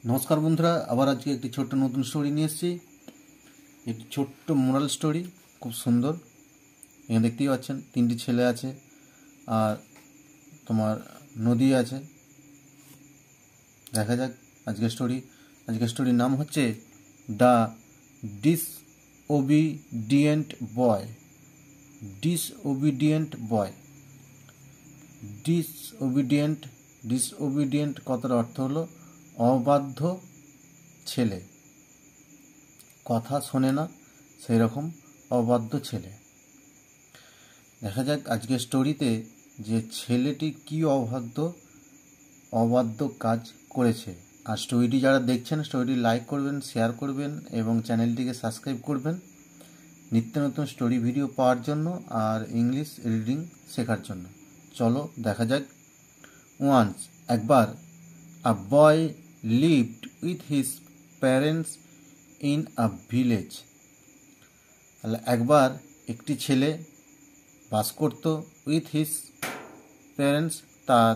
নমস্কার বন্ধুরা, আবার আজকে একটি ছোট্ট নতুন স্টোরি নিয়ে এসেছি। একটি ছোট্ট মোরাল স্টোরি, খুব সুন্দর। এখানে দেখতেই পাচ্ছেন তিনটি ছেলে আছে আর তোমার নদী আছে। দেখা যাক আজকের স্টোরির নাম হচ্ছে দ্য ডিসওবিডিয়েন্ট বয়। ডিসওবিডিয়েন্ট কথার অর্থ হলো অবাধ্য ছেলে, কথা শোনে না, সেই রকম অবাধ্য ছেলে। দেখা যাক আজকের স্টোরিতে যে ছেলেটি কি অবাধ্য কাজ করেছে। আর স্টোরিটি যারা দেখছেন, স্টোরিটি লাইক করবেন, শেয়ার করবেন এবং চ্যানেলটিকে সাবস্ক্রাইব করবেন নিত্য নতুন স্টোরি ভিডিও পাওয়ার জন্য আর ইংলিশ রিডিং শেখার জন্য। চলো দেখা যাক। ওয়ান্স, একবার, আ বয় lived with his parents in a village. একবার একটি ছেলে বাস করত উইথ হিজ প্যারেন্টস, তার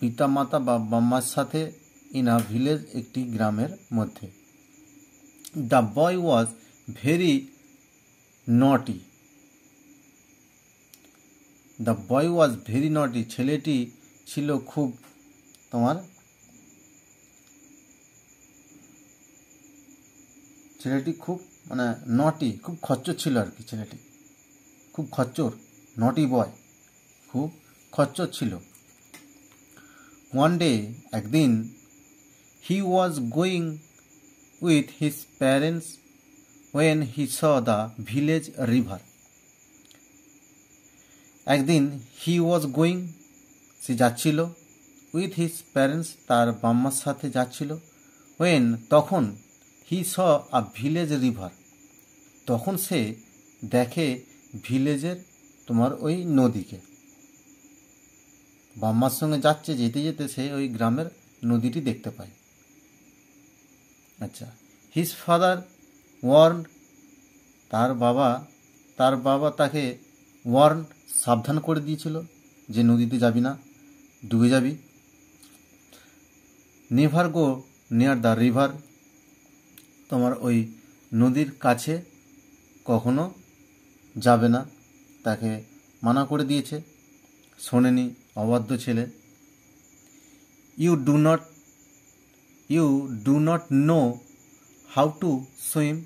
পিতা মাতা বা বাম্মার সাথে, ইন আ ভিলেজ, একটি গ্রামের মধ্যে। দ্য বয় ওয়াজ ভেরি নটি। ছেলেটি ছিল খুব নটি, খুব খচ্চর ছিল আর কি। ছেলেটি খুব খচ্চর, নটি বয়, খুব খচ্চর ছিল। ওয়ান ডে, একদিন, he was going with his parents when he saw the village river. একদিন সে যাচ্ছিল, উইথ হিজ প্যারেন্টস, তার বাম্মার সাথে যাচ্ছিল, ওয়েন, তখন, হি স আ ভিলেজ রিভার, তখন সে দেখে ভিলেজের ওই নদীকে। বাম্মার সঙ্গে যাচ্ছে, যেতে যেতে সে ওই গ্রামের নদীটি দেখতে পায়। আচ্ছা, হিজ ফাদার ওয়ার্ন, তার বাবা তাকে সাবধান করে দিয়েছিল যে নদীতে যাবি না, ডুবে যাবি। Never go near the river, ওই নদীর কাছে কখনো যাবে না, তাকে মানা করে দিয়েছে। শোনেনি, অবাধ্য ছেলে। You do not know how to swim.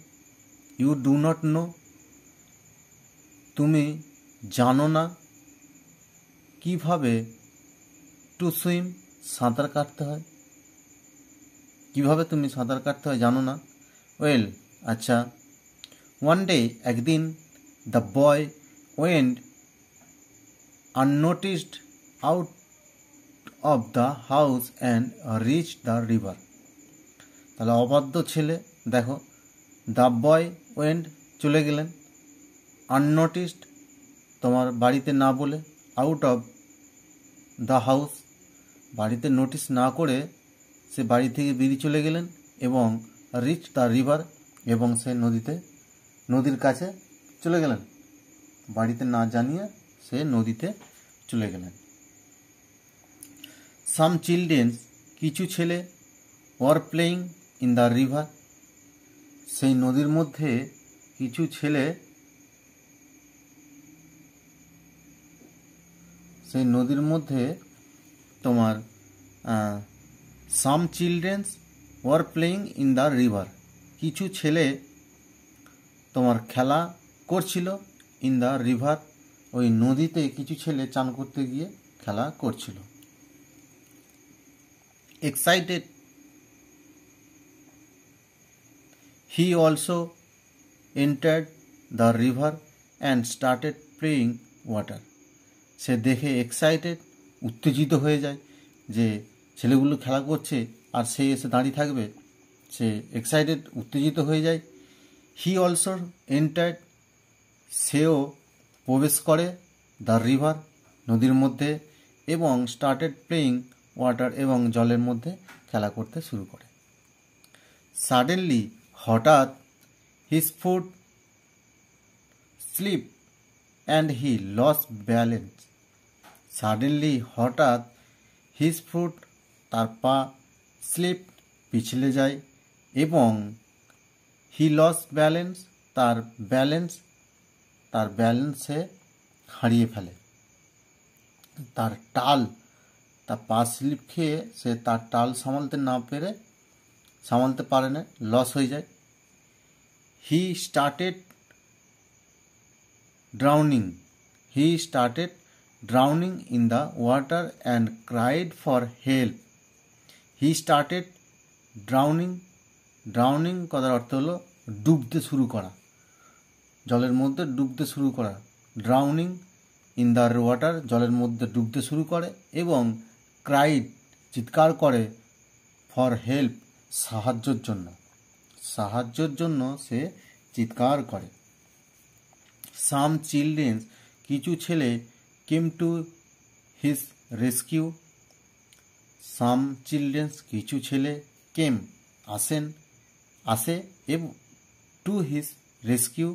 তুমি জানো না কিভাবে, টু সুইম, সাঁতার কাটতে হয়। কিভাবে তুমি সাঁতার কাটতে হয় জানো না। ওয়েল, আচ্ছা। ওয়ান ডে, একদিন, the boy went আননোটিসড out of the house and reached the river. তাহলে অবাধ্য ছেলে, দেখো, দ্য বয় ওয়েন্ট, চলে গেলেন, আননোটিসড, বাড়িতে না বলে, আউট অফ দ্য হাউস, বাড়িতে নোটিস না করে সে বাড়ি থেকে বেরিয়ে চলে গেলেন, এবং রিচ দ্য রিভার, এবং সে নদীর কাছে চলে গেলেন। বাড়িতে না জানিয়ে সে নদীতে চলে গেলেন। সাম চিলড্রেন, কিছু ছেলে, were playing in the river, সেই নদীর মধ্যে কিছু ছেলে, some childrens were playing in the river, কিছু ছেলে খেলা করছিল, ইন দ্য রিভার, ওই নদীতে কিছু ছেলে চান করতে গিয়ে খেলা করছিল। Excited, he also entered the river and started playing water. সে দেখে এক্সাইটেড, উত্তেজিত হয়ে যায় যে ছেলেগুলো খেলা করছে আর সে এসে দাঁড়িয়ে থাকবে। সে এক্সাইটেড, উত্তেজিত হয়ে যায়। হি অলসো এন্টার্ড, সেও প্রবেশ করে, দ্য রিভার, নদীর মধ্যে, এবং স্টার্টেড প্লেয়িং ওয়াটার, এবং জলের মধ্যে খেলা করতে শুরু করে। সাডেনলি, হঠাৎ, his foot slip and he loss balance. Suddenly, হঠাৎ, হিজ ফুট তার পা স্লিপ পিছলে যায় এবং হি লস ব্যালেন্স তার ব্যালেন্স সে হারিয়ে ফেলে। তার পা স্লিপ খেয়ে সে তার টাল সামালতে পারে না, লস হয়ে যায়। He started drowning in the water and cried for help. He started drowning কথার অর্থ হলো ডুবতে শুরু করা, জলের মধ্যে ডুবতে শুরু করা। ড্রাউনিং ইন দ্য ওয়াটার জলের মধ্যে ডুবতে শুরু করে এবং ক্রাইড চিৎকার করে ফর হেল্প সাহায্যের জন্য সে চিৎকার করে। সাম চিলড্রেন কিছু ছেলে came to his rescue. Some children কিছু ছেলে কেম আসে এবং টু হিজ রেস্কিউ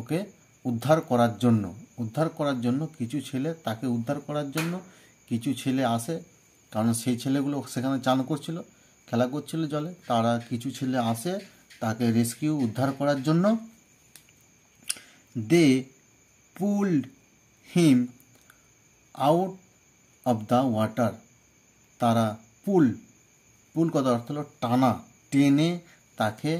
ওকে উদ্ধার করার জন্য কিছু ছেলে তাকে উদ্ধার করার জন্য কিছু ছেলে আসে, কারণ সেই ছেলেগুলো সেখানে চান করছিল, খেলা করছিল জলে। তারা কিছু ছেলে আসে তাকে উদ্ধার করার জন্য। They pulled him out of the water. তারা পুল কথা অর্থ হলো টানা, টেনে তাকে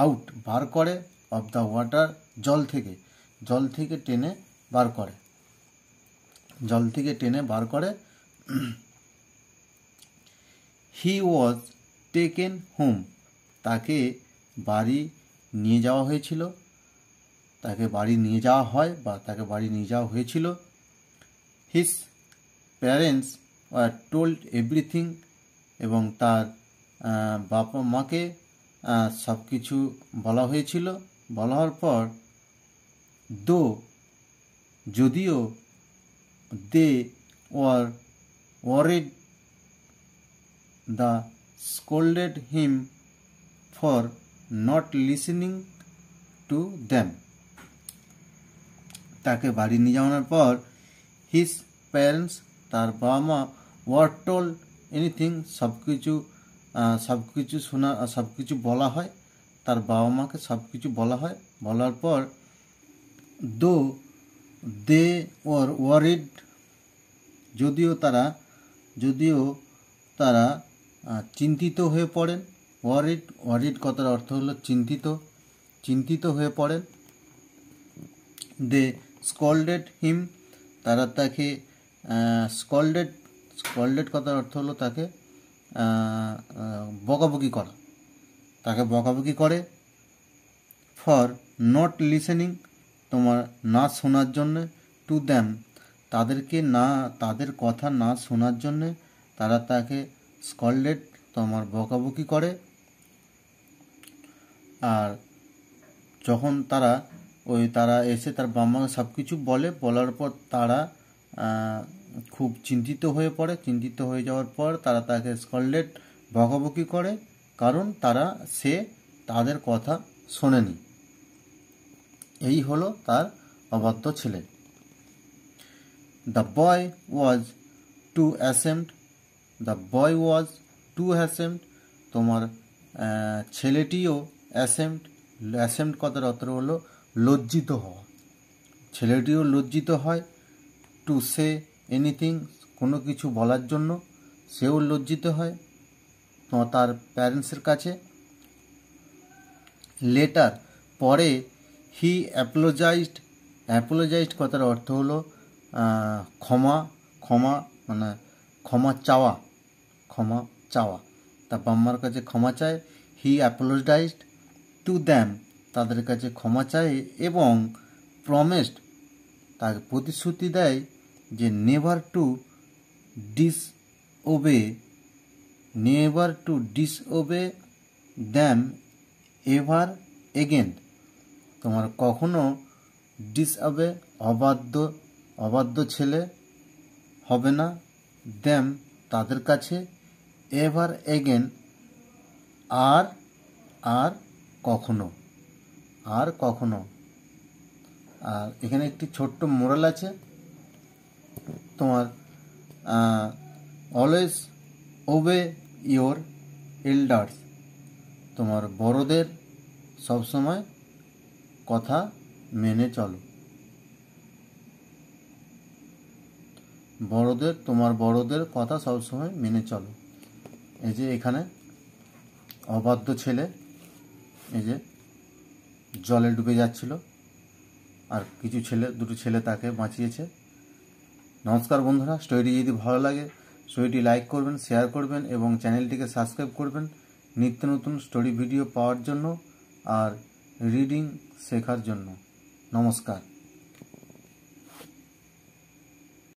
আউট বার করে, অফ দ্য ওয়াটার জল থেকে টেনে বার করে। হি ওয়াজ টেকেন হোম তাকে বাড়ি নিয়ে যাওয়া হয়েছিল। His parents were told everything এবং তার বাবা মাকে সব কিছু বলা হয়েছিল। বলা হওয়ার পর যদিও they were worried they scolded him for not listening to them. তাকে বাড়ি নিয়ে যাওয়ার পর হিজ প্যারেন্টস তার বাবা মা ওয়ার টোল্ড এনিথিং সব কিছু বলা হয়, তার বাবা মাকে সব কিছু বলা হয়। বলার পর দে ওয়ার ওয়ারিড যদিও তারা চিন্তিত হয়ে পড়েন। ওয়ারিড কথার অর্থ হলো চিন্তিত হয়ে পড়েন। দে স্কল্ডেড হিম তারা তাকে স্কল্ডেড কথার অর্থ হলো তাকে বকাবকি করে। ফর নট লিসেনিং না শোনার জন্যে, টু দ্যাম তাদের কথা না শোনার জন্যে তারা তাকে স্কল্ডেড বকাবকি করে। আর যখন তারা এসে তার বাবা মাকে সব কিছু বলার পর তারা খুব চিন্তিত হয়ে পড়ে। চিন্তিত হয়ে যাওয়ার পর তারা তাকে স্কল্ডেড বকাবকি করে, কারণ সে তাদের কথা শোনেনি। এই হলো তার অবাধ্য ছেলে। The boy was two ashamed তোমার ছেলেটিও অ্যাসেম্ড কথার অর্থ হলো লজ্জিত হওয়া। ছেলেটিও লজ্জিত হয়। টু সে এনিথিং কোনো কিছু বলার জন্য সেও লজ্জিত হয় তার প্যারেন্টসের কাছে। লেটার পরে হি অ্যাপোলোজাইজড কথার অর্থ হলো ক্ষমা চাওয়া। তার বাম্মার কাছে ক্ষমা চায়। হি অ্যাপোলোজাইজড টু দ্যাম তাদের কাছে ক্ষমা চায় এবং প্রমিসড তাকে প্রতিশ্রুতি দেয় যে never to disobey them ever again. তোমার কখনো ডিসওবে অবাধ্য ছেলে হবে না, দ্যাম তাদের কাছে, এভার এগেন আর কখনো। আর এখানে একটি ছোট্ট মোরাল আছে। তোমার অলওয়েজ ওবে ইয়োর এল্ডার্স, তোমার বড়দের সবসময় কথা মেনে চলো। তোমার বড়দের কথা সবসময় মেনে চলো। এই যে এখানে অবাধ্য ছেলে এই যে জলে ডুবে যাচ্ছিল, আর দুটো ছেলে তাকে বাঁচিয়েছে। নমস্কার বন্ধুরা, স্টোরিটি যদি ভালো লাগে স্টোরিটি লাইক করবেন, শেয়ার করবেন এবং চ্যানেলটিকে সাবস্ক্রাইব করবেন নিত্য নতুন স্টোরি ভিডিও পাওয়ার জন্য আর রিডিং শেখার জন্য। নমস্কার।